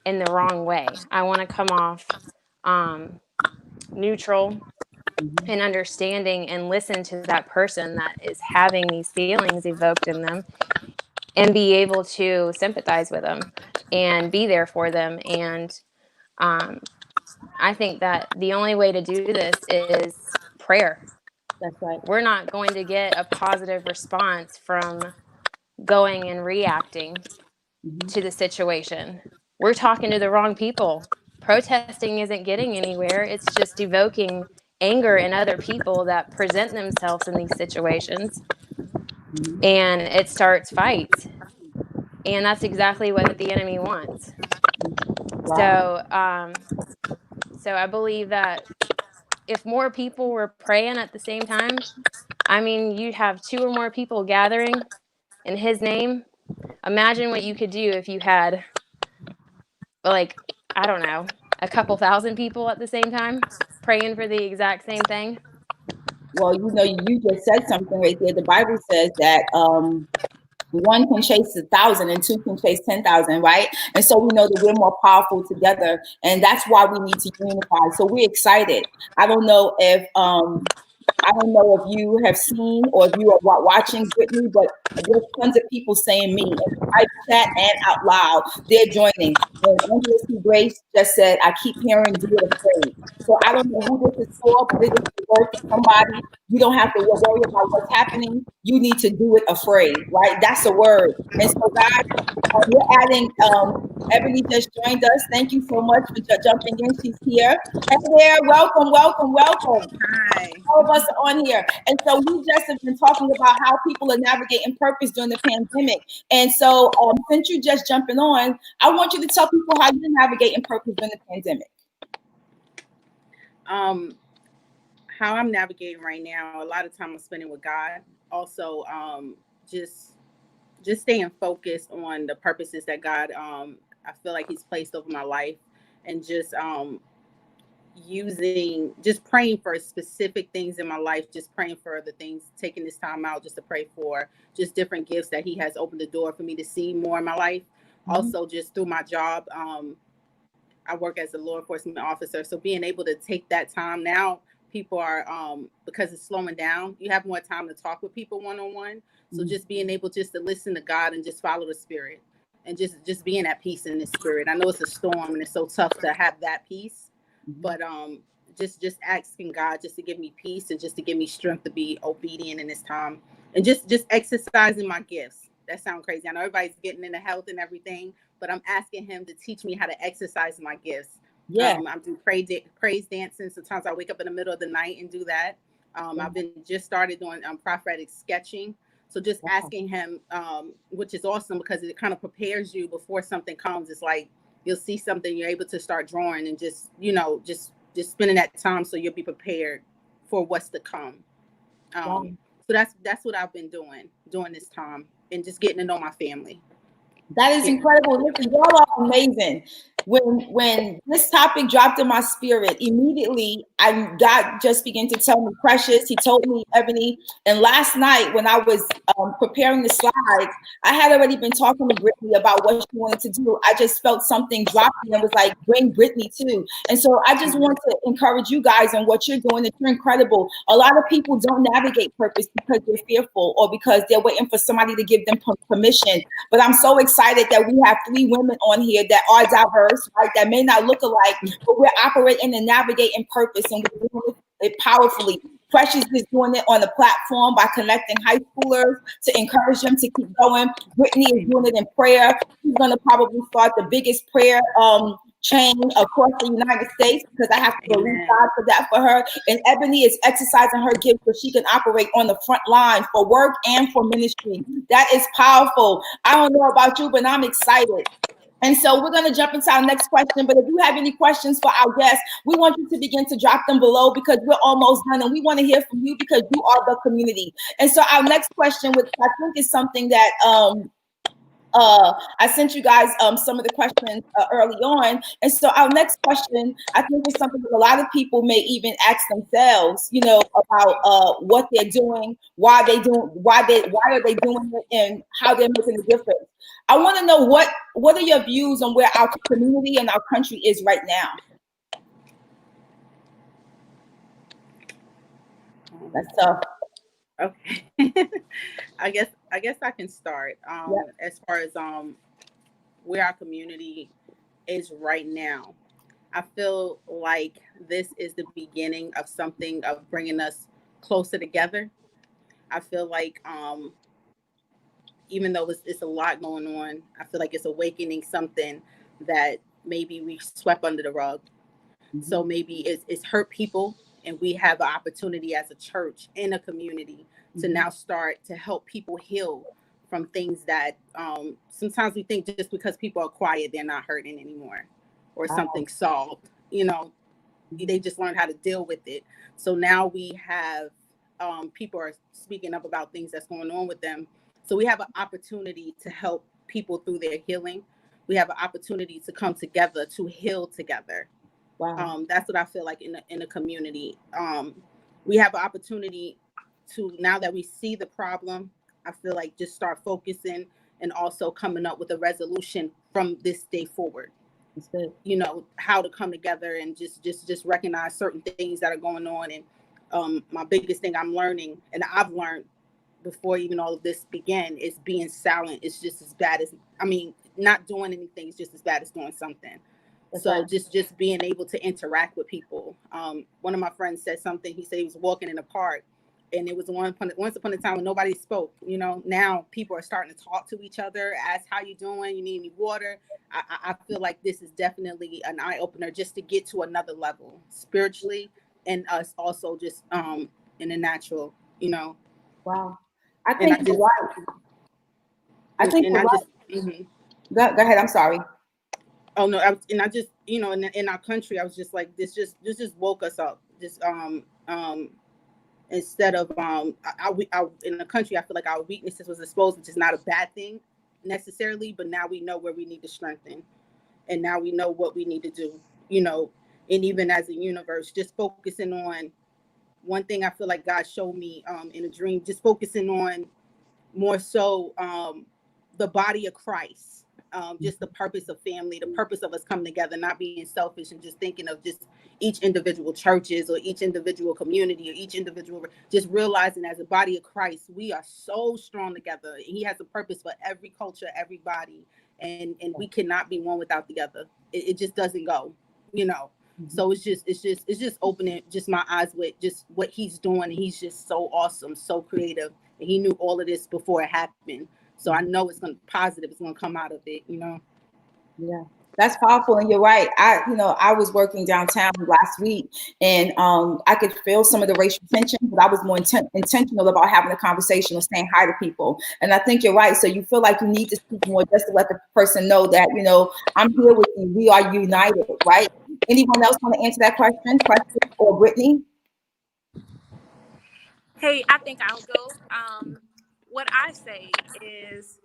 in the wrong way. I want to come off neutral and understanding, and listen to that person that is having these feelings evoked in them, and be able to sympathize with them and be there for them. And I think that the only way to do this is prayer. That's right. We're not going to get a positive response from going and reacting to the situation. We're talking to the wrong people. Protesting isn't getting anywhere. It's just evoking anger in other people that present themselves in these situations. And it starts fights. And that's exactly what the enemy wants. Wow. So I believe that if more people were praying at the same time, I mean, you have 2 or more people gathering in his name. Imagine what you could do if you had, like, I don't know, a couple thousand people at the same time praying for the exact same thing. Well, you know, you just said something right there. The Bible says that one can chase 1,000 and 2 can chase 10,000, right? And so we know that we're more powerful together, and that's why we need to unify. So we're excited. I don't know if I don't know if you have seen or if you are watching Brittany, but there's tons of people saying me in the private chat and out loud. They're joining. And Angela C. Grace just said, I keep hearing do it afraid. So I don't know who this is for, but it is the word for somebody. You don't have to worry about what's happening. You need to do it afraid, right? That's a word. And so, guys, we're adding Ebony just joined us. Thank you so much for jumping in. She's here. Hey there, welcome, welcome, welcome. Hi. All of us are on here. And so we just have been talking about how people are navigating purpose during the pandemic. And so since you're just jumping on, I want you to tell people how you're navigating purpose during the pandemic. How I'm navigating right now, a lot of time I'm spending with God. Also, just staying focused on the purposes that God, I feel like He's placed over my life, and just praying for specific things in my life, just praying for the things, taking this time out just to pray for just different gifts that He has opened the door for me to see more in my life. Mm-hmm. Also, just through my job, I work as a law enforcement officer, so being able to take that time now, people are because it's slowing down, you have more time to talk with people one-on-one. So just being able just to listen to God and just follow the Spirit, and just being at peace in the Spirit. I know it's a storm and it's so tough to have that peace, but just asking God just to give me peace and just to give me strength to be obedient in this time, and just exercising my gifts. That sounds crazy. I know everybody's getting into health and everything, but I'm asking Him to teach me how to exercise my gifts. Yeah, I'm doing praise dancing. Sometimes I wake up in the middle of the night and do that. I've been just started doing prophetic sketching. So just asking Him, which is awesome because it kind of prepares you before something comes. It's like you'll see something, you're able to start drawing and just spending that time so you'll be prepared for what's to come. So that's what I've been doing during this time, and just getting to know my family. That is incredible. Listen, y'all are amazing. When this topic dropped in my spirit, immediately God just began to tell me, Precious. He told me, Ebony. And last night when I was preparing the slides, I had already been talking to Brittany about what she wanted to do. I just felt something dropping and was like, bring Brittany too. And so I just want to encourage you guys in what you're doing. You're incredible. A lot of people don't navigate purpose because they're fearful or because they're waiting for somebody to give them permission. But I'm so excited that we have 3 women on here that are diverse, right? That may not look alike, but we're operating and navigating purpose, and we're doing it powerfully. Precious is doing it on the platform by connecting high schoolers to encourage them to keep going. Brittany is doing it in prayer. She's going to probably start the biggest prayer chain across the United States, because I have to believe God for that for her. And Ebony is exercising her gift so she can operate on the front line for work and for ministry. That is powerful. I don't know about you, but I'm excited. And so we're going to jump into our next question. But if you have any questions for our guests, we want you to begin to drop them below, because we're almost done and we want to hear from you because you are the community. And so our next question, which I think is something that I sent you guys some of the questions early on. And so our next question, I think, is something that a lot of people may even ask themselves, about what they're doing, why are they doing it, and how they're making a difference. I want to know what are your views on where our community and our country is right now? That's tough. Okay. I guess I can start. As far as where our community is right now, I feel like this is the beginning of something, of bringing us closer together. I feel like even though it's a lot going on, I feel like it's awakening something that maybe we swept under the rug. Mm-hmm. So maybe it's hurt people, and we have an opportunity as a church and a community to now start to help people heal from things that sometimes we think just because people are quiet, they're not hurting anymore, or something solved. They just learned how to deal with it. So now we have people are speaking up about things that's going on with them. So we have an opportunity to help people through their healing. We have an opportunity to come together to heal together. Wow. That's what I feel like in the community. We have an opportunity to, now that we see the problem, I feel like just start focusing and also coming up with a resolution from this day forward. How to come together and just recognize certain things that are going on, and my biggest thing I'm learning, and I've learned before even all of this began, is being silent is just as bad as, not doing anything is just as bad as doing something. That's so right. just being able to interact with people. One of my friends said something. He said he was walking in a park, and it was once upon a time when nobody spoke. Now people are starting to talk to each other, ask how you doing, you need any water. I feel like this is definitely an eye opener, just to get to another level spiritually, and us also just in the natural. Wow, I think you're right. I think you're right. Mm-hmm. Go ahead. I'm sorry. Oh no, in our country, I was just like, this just woke us up. Just instead of in the country, I feel like our weaknesses was exposed, which is not a bad thing necessarily, but now we know where we need to strengthen, and now we know what we need to do. And even as a universe, just focusing on one thing. I feel like God showed me in a dream, just focusing on more so the body of Christ. Just the purpose of family, the purpose of us coming together, not being selfish and just thinking of just each individual churches or each individual community or each individual, just realizing as a body of Christ, we are so strong together. And he has a purpose for every culture, everybody. And we cannot be one without the other. It just doesn't go, Mm-hmm. So it's just opening just my eyes with just what he's doing. And he's just so awesome, so creative. And he knew all of this before it happened. So I know it's positive. It's going to come out of it, Yeah, that's powerful. And you're right. I was working downtown last week, and I could feel some of the racial tension, but I was more intentional about having a conversation or saying hi to people. And I think you're right. So you feel like you need to speak more just to let the person know that, I'm here with you. We are united, right? Anyone else want to answer that question, or Brittany? Hey, I think I'll go. What I say is,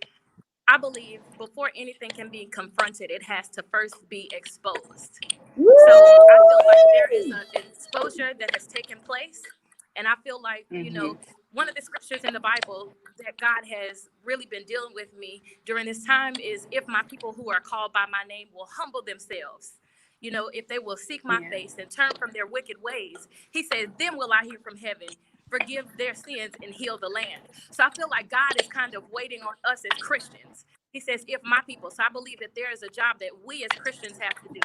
I believe before anything can be confronted, it has to first be exposed. Woo! So I feel like there is an exposure that has taken place. And I feel like, one of the scriptures in the Bible that God has really been dealing with me during this time is, if my people who are called by my name will humble themselves, if they will seek my face and turn from their wicked ways, he says, then will I hear from heaven, forgive their sins, and heal the land. So I feel like God is kind of waiting on us as Christians. He says, if my people. So I believe that there is a job that we as Christians have to do.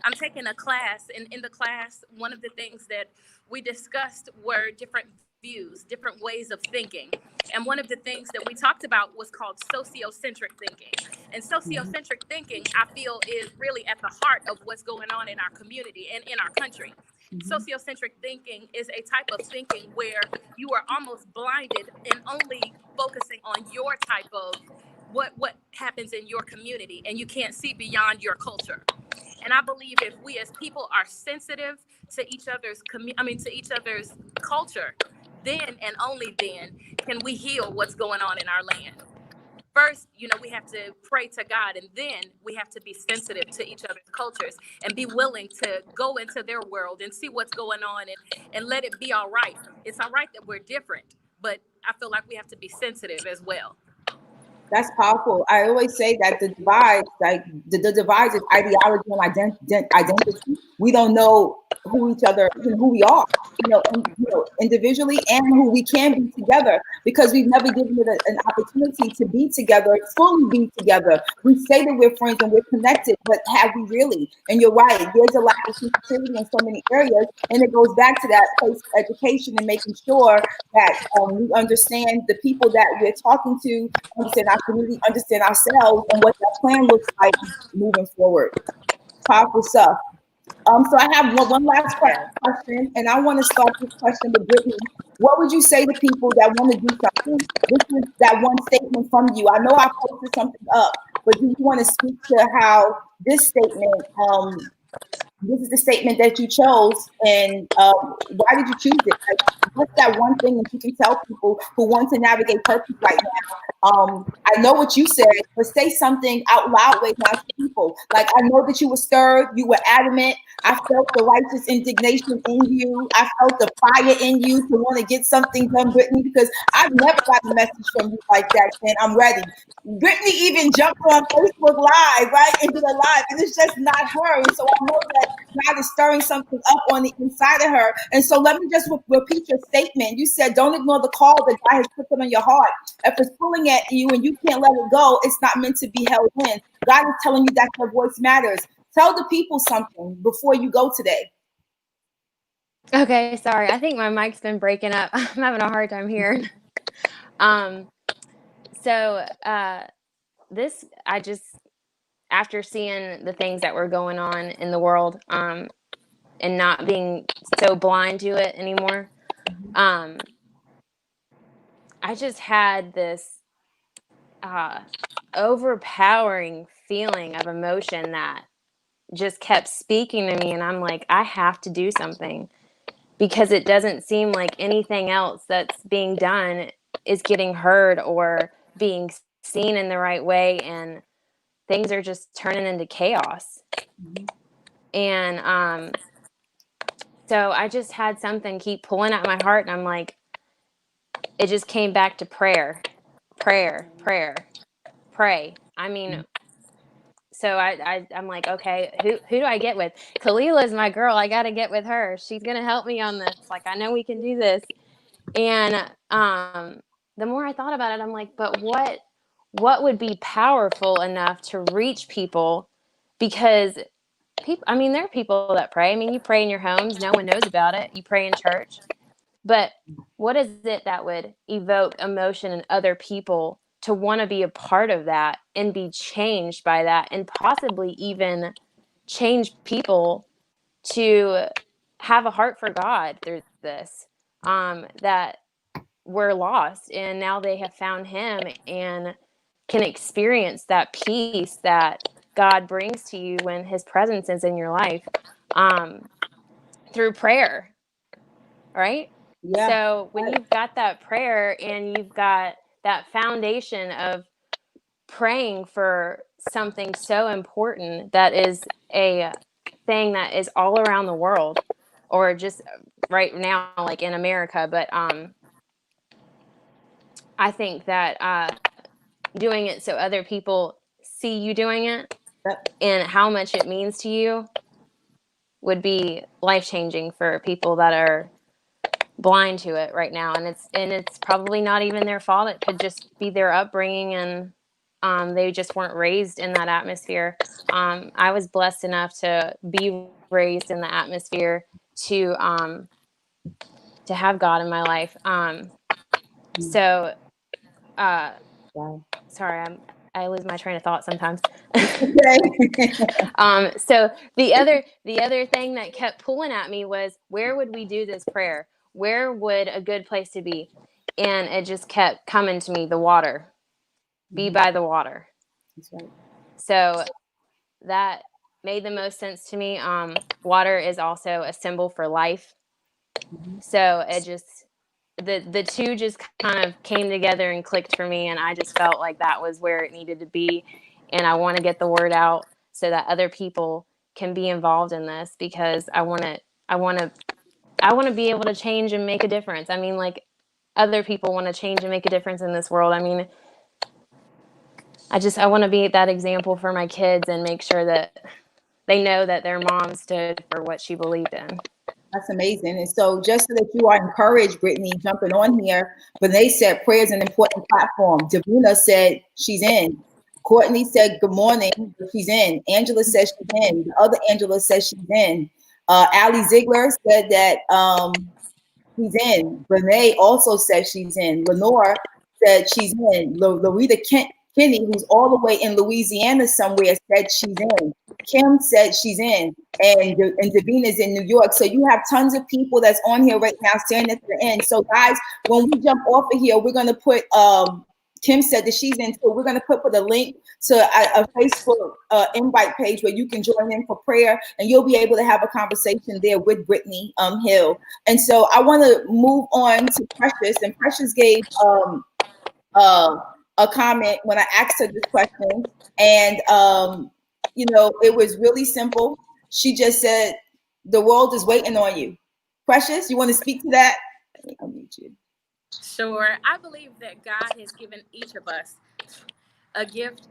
I'm taking a class, and in the class, one of the things that we discussed were different views, different ways of thinking. And one of the things that we talked about was called sociocentric thinking. And sociocentric thinking, I feel, is really at the heart of what's going on in our community and in our country. Sociocentric thinking is a type of thinking where you are almost blinded and only focusing on your type of what happens in your community, and you can't see beyond your culture. And I believe if we as people are sensitive to each other's to each other's culture, then and only then can we heal what's going on in our land. First, we have to pray to God, and then we have to be sensitive to each other's cultures and be willing to go into their world and see what's going on and let it be all right. It's all right that we're different, but I feel like we have to be sensitive as well. That's powerful. I always say that the divide, the divide is ideology and identity. We don't know who each other, who we are, individually, and who we can be together, because we've never given it an opportunity to be together, fully be together. We say that we're friends and we're connected, but have we really? And you're right. There's a lack of sensitivity in so many areas, and it goes back to that place of education and making sure that we understand the people that we're talking to, understand our community, understand ourselves, and what that plan looks like moving forward. Powerful stuff. So I have one last question, and I want to start this question with Brittany. What would you say to people that want to do something? This is that one statement from you. I know I posted something up, but do you want to speak to how this statement, this is the statement that you chose, and why did you choose it? Like, what's that one thing that you can tell people who want to navigate purpose right now? I know what you said, but say something out loud right now to people. Like, I know that you were stirred, you were adamant. I felt the righteous indignation in you. I felt the fire in you to want to get something done, Brittany, because I've never got a message from you like that, and I'm ready. Brittany even jumped on Facebook Live, right, and did a live, and it's just not her. And so I know that God is stirring something up on the inside of her. And so let me just repeat your statement. You said, don't ignore the call that God has put on your heart. If it's pulling at you and you can't let it go, it's not meant to be held in. God is telling you that your voice matters. Tell the people something before you go today. Okay, sorry. I think my mic's been breaking up. I'm having a hard time hearing. So this, I just, after seeing the things that were going on in the world, and not being so blind to it anymore, I just had this overpowering feeling of emotion that just kept speaking to me. And I'm like, I have to do something, because it doesn't seem like anything else that's being done is getting heard or being seen in the right way. And things are just turning into chaos. And so I just had something keep pulling at my heart. And I'm like, it just came back to prayer. I mean, so I'm like, okay, who do I get with? Khalila's my girl. I got to get with her. She's going to help me on this. Like, I know we can do this. And the more I thought about it, I'm like, but what would be powerful enough to reach people? Because people, I mean, there are people that pray. I mean, you pray in your homes. No one knows about it. You pray in church. But what is it that would evoke emotion in other people to want to be a part of that and be changed by that, and possibly even change people to have a heart for God through this, that were lost and now they have found him and can experience that peace that God brings to you when his presence is in your life, through prayer, right? Yeah. So when you've got that prayer and you've got that foundation of praying for something so important that is a thing that is all around the world, or just right now, like in America, but I think that doing it so other people see you doing it and how much it means to you would be life-changing for people that are blind to it right now. And it's probably not even their fault. It could just be their upbringing, and they just weren't raised in that atmosphere. I was blessed enough to be raised in the atmosphere to have God in my life. So sorry, I lose my train of thought sometimes. So the other thing that kept pulling at me was, where would we do this prayer? Where would a good place to be? And it just kept coming to me, the water. Be by the water. That's right. So that made the most sense to me. Water is also a symbol for life. So it just, the two just kind of came together and clicked for me, and I just felt like that was where it needed to be. And I want to get the word out so that other people can be involved in this, because I want to be able to change and make a difference. I mean, like, other people want to change and make a difference in this world. I mean, I want to be that example for my kids and make sure that they know that their mom stood for what she believed in. That's amazing. And so just so that you are encouraged, Brittany, jumping on here, but they said prayer is an important platform. Davina said she's in. Courtney said good morning, she's in. Angela says she's in. The other Angela says she's in. Ali Ziegler said that she's in. Renee also said she's in. Lenore said she's in. Loretta Kinney, who's all the way in Louisiana somewhere, said she's in. Kim said she's in, and Davina's in New York. So you have tons of people that's on here right now saying that they're in. So guys, when we jump off of here, we're gonna put Kim said that she's in, so we're gonna put a link to a Facebook invite page where you can join in for prayer, and you'll be able to have a conversation there with Brittany Hill. And so I want to move on to Precious, and Precious gave a comment when I asked her this question, and it was really simple. She just said, "The world is waiting on you." Precious, you want to speak to that? I'll mute you. Sure. I believe that God has given each of us a gift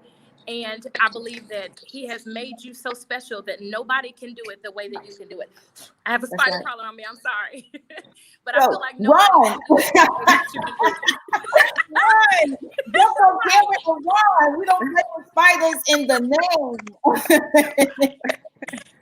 And I believe that he has made you so special that nobody can do it the way that you can do it. I have a spider crawling on me. I'm sorry. But I feel like nobody can do it the way that you can do it. Run! Jump on camera and run. We don't play with spiders in the name.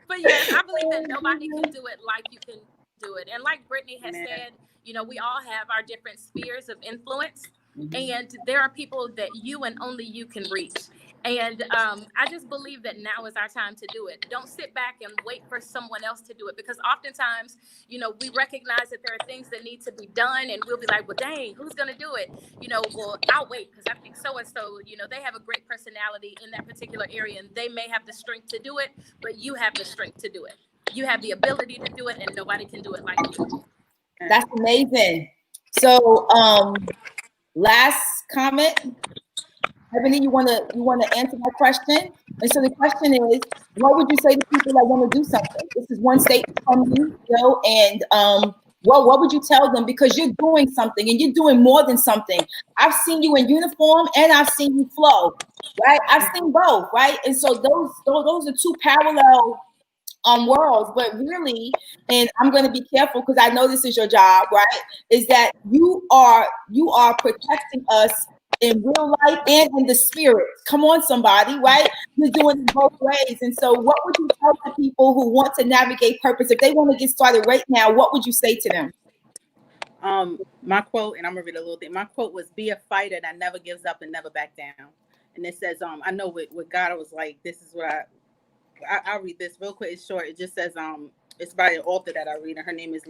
But yes, I believe that nobody can do it like you can do it. And like Brittany has said, you know, we all have our different spheres of influence. And there are people that you and only you can reach. And I just believe that now is our time to do it. Don't sit back and wait for someone else to do it, because oftentimes, you know, we recognize that there are things that need to be done, and we'll be like, well, dang, who's going to do it? You know, well, I'll wait because I think so-and-so, you know, they have a great personality in that particular area, and they may have the strength to do it, but you have the strength to do it. You have the ability to do it, and nobody can do it like you. That's amazing. So, last comment. Ebony, you wanna answer my question? And so the question is, what would you say to people that want to do something? This is one statement from you, and what would you tell them? Because you're doing something, and you're doing more than something. I've seen you in uniform, and I've seen you flow, right? I've seen both, right? And so those are two parallel worlds, but really, and I'm going to be careful because I know this is your job, right? Is that you are protecting us in real life and in the spirit. Come on, somebody, right? You're doing it both ways. And so what would you tell the people who want to navigate purpose? If they want to get started right now, what would you say to them? My quote, and I'm gonna read a little bit. My quote was, "Be a fighter that never gives up and never back down." And it says, I know with God, I was like, this is what I'll read this real quick. It's short. It just says, it's by an author that I read, and her name is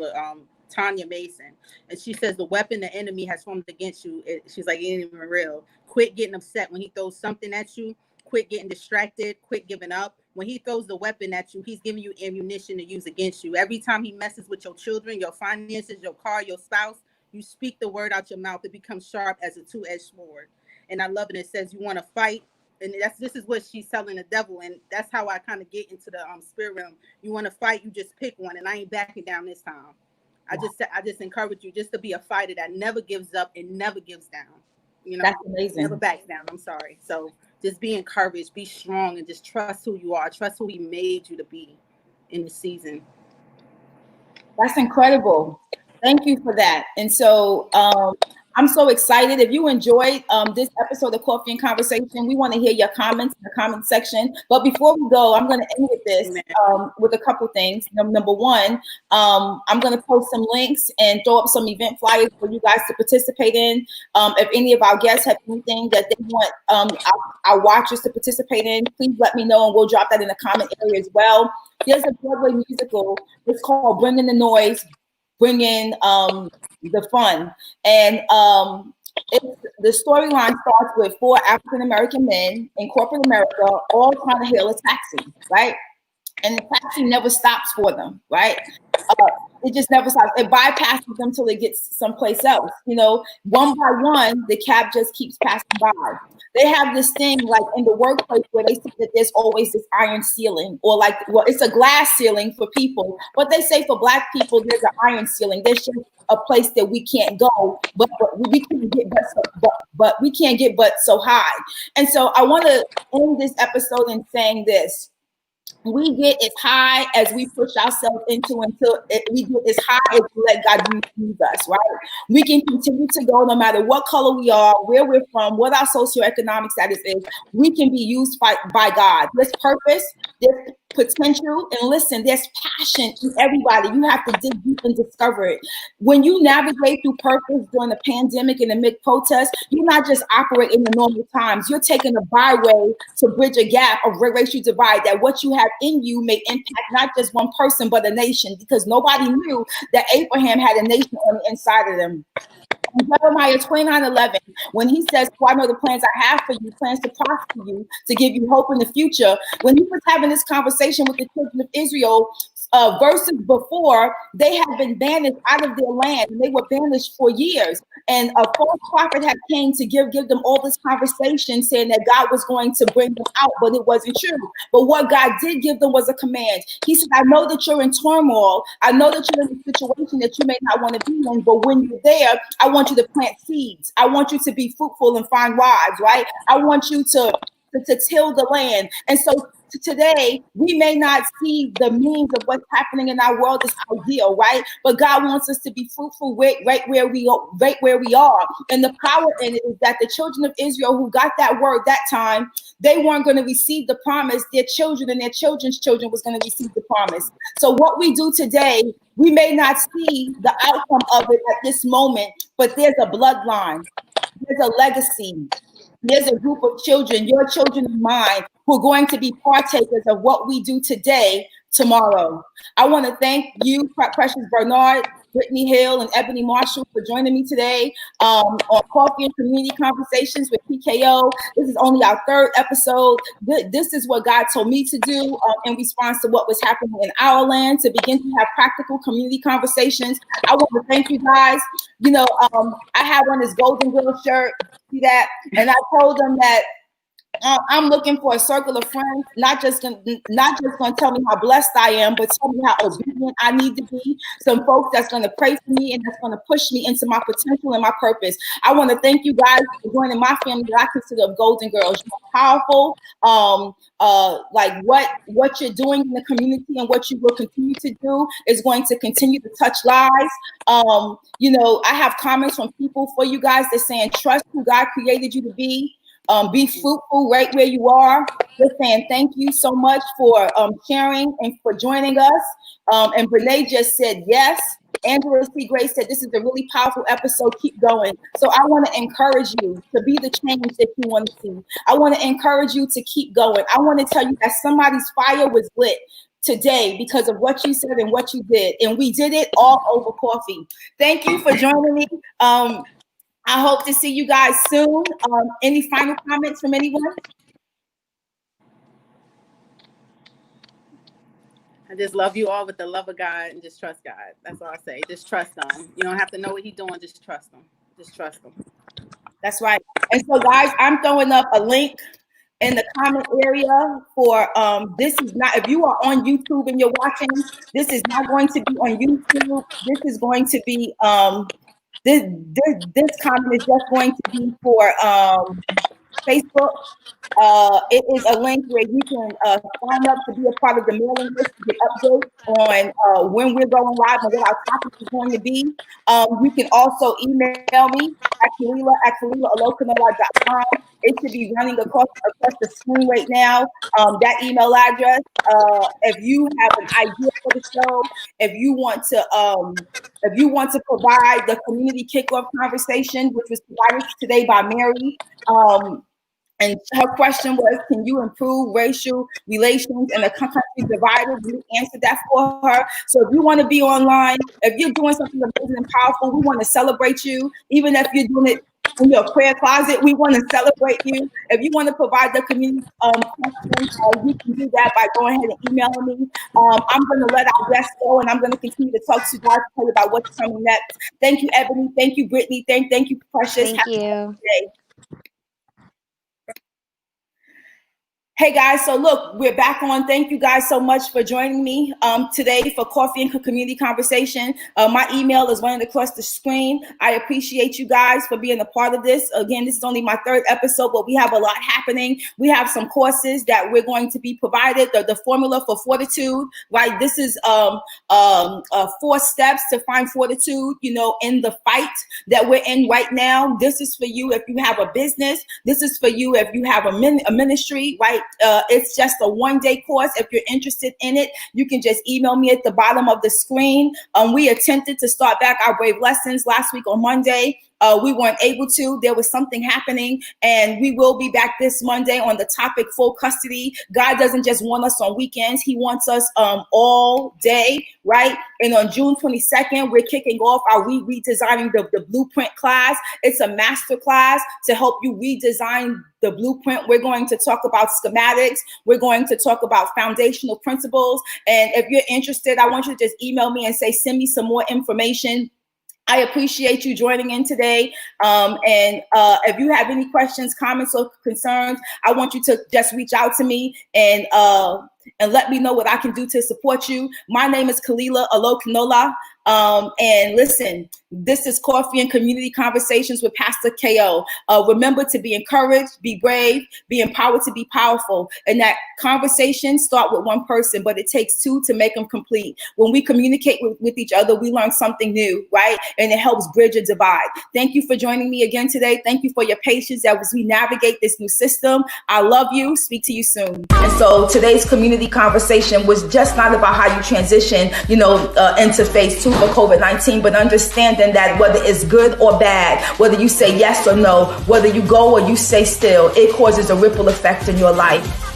Tanya Mason. And she says, the weapon the enemy has formed against you, she's like, it ain't even real. Quit getting upset when he throws something at you. Quit getting distracted. Quit giving up. When he throws the weapon at you, he's giving you ammunition to use against you. Every time he messes with your children, your finances, your car, your spouse, you speak the word out your mouth. It becomes sharp as a two-edged sword. And I love it. It says, you want to fight. And this is what she's telling the devil. And that's how I kind of get into the spirit realm. You want to fight, you just pick one. And I ain't backing down this time. I just encourage you just to be a fighter that never gives up and never gives down. You know, that's amazing. Never backs down. I'm sorry. So just be encouraged, be strong, and just trust who you are. Trust who he made you to be in the season. That's incredible. Thank you for that. And so I'm so excited. If you enjoyed this episode of Coffee and Conversation, we want to hear your comments in the comment section. But before we go, I'm going to end with this with a couple things. Number one, I'm going to post some links and throw up some event flyers for you guys to participate in. If any of our guests have anything that they want our watchers to participate in, please let me know, and we'll drop that in the comment area as well. There's a Broadway musical. It's called Bringing the Noise, Bringing the Fun. And the storyline starts with 4 African-American men in corporate America, all trying to hail a taxi, right? And the taxi never stops for them, right? It just never stops. It bypasses them till it gets someplace else. You know, one by one, the cab just keeps passing by. They have this thing like in the workplace where they say that there's always this iron ceiling, or like, well, it's a glass ceiling for people, but they say for Black people, there's an iron ceiling. There's just a place that we can't go, but we can get but we can't get but so high. And so I want to end this episode in saying this. We get as high as we push ourselves into until we get as high as we let God use us, right? We can continue to go no matter what color we are, where we're from, what our socioeconomic status is. We can be used by God. There's purpose, there's potential, and listen, there's passion in everybody. You have to dig deep and discover it. When you navigate through purpose during the pandemic and the mid-protest, you're not just operating in the normal times. You're taking a byway to bridge a gap of racial divide, that what you have in you may impact not just one person, but a nation, because nobody knew that Abraham had a nation on the inside of them. In Jeremiah 29:11, when he says, "For I know the plans I have for you, plans to prosper you, to give you hope in the future." When he was having this conversation with the children of Israel, verses before, they had been banished out of their land, and they were banished for years. And a false prophet had came to give them all this conversation saying that God was going to bring them out, but it wasn't true. But what God did give them was a command. He said, "I know that you're in turmoil. I know that you're in a situation that you may not want to be in, but when you're there, I want you to plant seeds. I want you to be fruitful and find wives, right? I want you to to till the land. And so today, we may not see the means of what's happening in our world is ideal, right? But God wants us to be fruitful right where we are. And the power in it is that the children of Israel who got that word that time, they weren't going to receive the promise. Their children and their children's children was going to receive the promise. So what we do today, we may not see the outcome of it at this moment, but there's a bloodline, there's a legacy. There's a group of children, your children and mine, who are going to be partakers of what we do today, tomorrow. I want to thank you, Precious Bernard, Brittany Hill, and Ebony Marshall for joining me today on Coffee and Community Conversations with PKO. This is only our third episode. This is what God told me to do in response to what was happening in our land, to begin to have practical community conversations. I want to thank you guys. You know, I have on this Golden Girl shirt. See that? And I told them that I'm looking for a circle of friends, not just gonna tell me how blessed I am, but tell me how obedient I need to be. Some folks that's gonna pray for me and that's gonna push me into my potential and my purpose. I want to thank you guys for joining my family that I consider Golden Girls. You're powerful. Like what you're doing in the community and what you will continue to do is going to continue to touch lives. You know, I have comments from people for you guys that saying trust who God created you to be. Be fruitful right where you are. Just saying thank you so much for sharing and for joining us. And Brene just said yes. Angela C. Grace said this is a really powerful episode. Keep going. So I want to encourage you to be the change that you want to see. I want to encourage you to keep going. I want to tell you that somebody's fire was lit today because of what you said and what you did. And we did it all over coffee. Thank you for joining me. I hope to see you guys soon. Any final comments from anyone? I just love you all with the love of God and just trust God. That's all I say. Just trust him. You don't have to know what he's doing. Just trust him. Just trust him. That's right. And so, guys, I'm throwing up a link in the comment area for this is not, if you are on YouTube and you're watching, this is not going to be on YouTube. This is going to be this comment is just going to be for Facebook. It is a link where you can sign up to be a part of the mailing list to get updates on when we're going live and what our topic is going to be. You can also email me at Kalila@KalilaAlokanala.com. It should be running across the screen right now. That email address. If you have an idea for the show, if you want to provide the community kickoff conversation, which was provided today by Mary. And her question was, can you improve racial relations in a country divided? We answered that for her. So if you want to be online, if you're doing something amazing and powerful, we want to celebrate you. Even if you're doing it in your prayer closet, we want to celebrate you. If you want to provide the community questions, you can do that by going ahead and emailing me. I'm going to let our guests go, and I'm going to continue to talk to you guys about what's coming next. Thank you, Ebony. Thank you, Brittany. Thank you, Precious. Thank you. Hey guys, so look, we're back on. Thank you guys so much for joining me today for Coffee and Community Conversation. My email is running across the screen. I appreciate you guys for being a part of this. Again, this is only my third episode, but we have a lot happening. We have some courses that we're going to be provided. The formula for fortitude, right? This is 4 steps to find fortitude, you know, in the fight that we're in right now. This is for you if you have a business. This is for you if you have a ministry, right? It's just a 1-day course. If you're interested in it, you can just email me at the bottom of the screen. We attempted to start back our Brave Lessons last week on Monday. We weren't able to. There was something happening, and we will be back this Monday on the topic full custody. God doesn't just want us on weekends. He wants us all day, right? And on June 22nd, we're kicking off our redesigning the blueprint class. It's a master class to help you redesign the blueprint. We're going to talk about schematics. We're going to talk about foundational principles. And if you're interested, I want you to just email me and say, send me some more information. I appreciate you joining in today. And if you have any questions, comments, or concerns, I want you to just reach out to me and let me know what I can do to support you. My name is Kalila Alokanola. And listen, This is Coffee and Community Conversations with Pastor KO. Remember to be encouraged, be brave, be empowered to be powerful. And that conversation start with one person, but it takes two to make them complete. When we communicate with each other, we learn something new, right? And it helps bridge a divide. Thank you for joining me again today. Thank you for your patience as we navigate this new system. I love you. Speak to you soon. And so today's community conversation was just not about how you transition, into phase 2 for COVID-19, but understanding that whether it's good or bad, whether you say yes or no, whether you go or you stay still, it causes a ripple effect in your life.